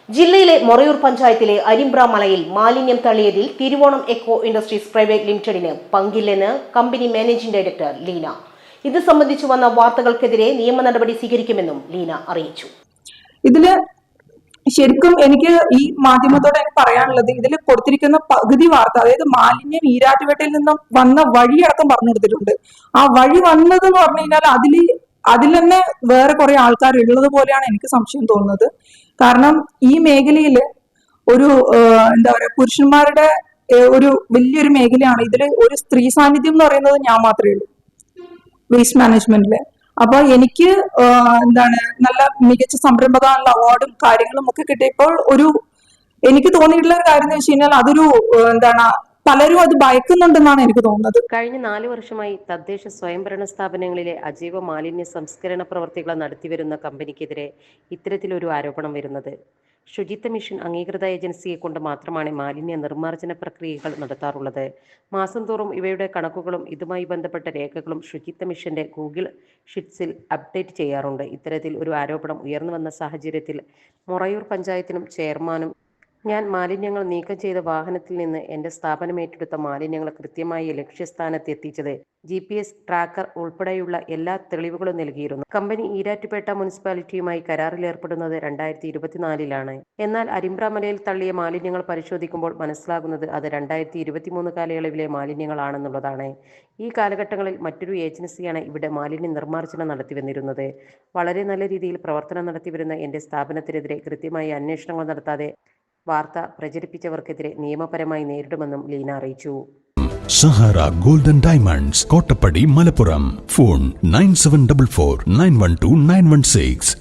ജില്ലയിലെ മൊറയൂർ പഞ്ചായത്തിലെ അരിമ്പ്ര മലയിൽ മാലിന്യം തള്ളിയതിൽ തിരുവോണം എക്കോ ഇൻഡസ്ട്രീസ് പ്രൈവറ്റ് ലിമിറ്റഡിന് പങ്കില്ലെന്ന് കമ്പനി മാനേജിംഗ് ഡയറക്ടർ ലീന. ഇത് സംബന്ധിച്ചു വന്ന വാർത്തകൾക്കെതിരെ നിയമ നടപടി സ്വീകരിക്കുമെന്നും ലീന അറിയിച്ചു. ഇതില് ശരിക്കും എനിക്ക് ഈ മാധ്യമത്തോടെ പറയാനുള്ളത്, ഇതിൽ കൊടുത്തിരിക്കുന്ന പകുതി വാർത്ത, അതായത് മാലിന്യം ഈരാറ്റുപേട്ടയിൽ നിന്നും വന്ന വഴിയടക്കം പറഞ്ഞു കൊടുത്തിട്ടുണ്ട്. ആ വഴി വന്നത് എന്ന് പറഞ്ഞു കഴിഞ്ഞാൽ അതിൽ തന്നെ വേറെ കുറെ ആൾക്കാർ ഉള്ളത് പോലെയാണ് എനിക്ക് സംശയം തോന്നുന്നത്. കാരണം ഈ മേഖലയിൽ ഒരു എന്താ പറയാ, പുരുഷന്മാരുടെ ഒരു വലിയൊരു മേഖലയാണ്. ഇതിൽ ഒരു സ്ത്രീ സാന്നിധ്യം എന്ന് പറയുന്നത് ഞാൻ മാത്രമേ ഉള്ളൂ വേസ്റ്റ് മാനേജ്മെന്റില്. അപ്പൊ എനിക്ക് നല്ല മികച്ച സംരംഭകനുള്ള അവാർഡും കാര്യങ്ങളും ഒക്കെ കിട്ടിയപ്പോൾ എനിക്ക് തോന്നിയിട്ടുള്ള ഒരു കാര്യം എന്ന് വെച്ച് കഴിഞ്ഞാൽ അതൊരു പലരും അത് ഭയക്കുന്നുണ്ടെന്നാണ് എനിക്ക് തോന്നുന്നത്. കഴിഞ്ഞ 4 വർഷമായി തദ്ദേശ സ്വയംഭരണ സ്ഥാപനങ്ങളിലെ അജൈവ മാലിന്യ സംസ്കരണ പ്രവർത്തികൾ നടത്തിവരുന്ന കമ്പനിക്കെതിരെ ഇത്തരത്തിലൊരു ആരോപണം വരുന്നത്. ശുചിത്വ മിഷൻ അംഗീകൃത ഏജൻസിയെ കൊണ്ട് മാത്രമാണ് മാലിന്യ നിർമ്മാർജ്ജന പ്രക്രിയകൾ നടത്താറുള്ളത്. മാസം തോറും ഇവയുടെ കണക്കുകളും ഇതുമായി ബന്ധപ്പെട്ട രേഖകളും ശുചിത്വ മിഷന്റെ ഗൂഗിൾ ഷീറ്റ്സിൽ അപ്ഡേറ്റ് ചെയ്യാറുണ്ട്. ഇത്തരത്തിൽ ഒരു ആരോപണം ഉയർന്നു വന്ന സാഹചര്യത്തിൽ മൊറയൂർ പഞ്ചായത്തിനും ചെയർമാനും ഞാൻ മാലിന്യങ്ങൾ നീക്കം ചെയ്ത വാഹനത്തിൽ നിന്ന് എൻ്റെ സ്ഥാപനം ഏറ്റെടുത്ത മാലിന്യങ്ങൾ കൃത്യമായി ലക്ഷ്യസ്ഥാനത്ത് എത്തിച്ചത് GPS ട്രാക്കർ ഉൾപ്പെടെയുള്ള എല്ലാ തെളിവുകളും നൽകിയിരുന്നു. കമ്പനി ഈരാറ്റുപേട്ട മുനിസിപ്പാലിറ്റിയുമായി കരാറിൽ ഏർപ്പെടുന്നത് 2024-ലാണ്. എന്നാൽ അരിമ്പ്ര മലയിൽ തള്ളിയ മാലിന്യങ്ങൾ പരിശോധിക്കുമ്പോൾ മനസ്സിലാകുന്നത് അത് 2023 കാലയളവിലെ മാലിന്യങ്ങളാണെന്നുള്ളതാണ്. ഈ കാലഘട്ടങ്ങളിൽ മറ്റൊരു ഏജൻസിയാണ് ഇവിടെ മാലിന്യ നിർമ്മാർജ്ജനം നടത്തിവന്നിരുന്നത്. വളരെ നല്ല രീതിയിൽ പ്രവർത്തനം നടത്തിവരുന്ന എൻ്റെ സ്ഥാപനത്തിനെതിരെ കൃത്യമായി അന്വേഷണങ്ങൾ നടത്താതെ വാർത്ത പ്രചരിപ്പിച്ചവർക്കെതിരെ നിയമപരമായി നേരിടുമെന്നും ലീന അറിയിച്ചു. Sahara golden diamonds, Kottappadi, Malappuram. Phone 9744 912 916.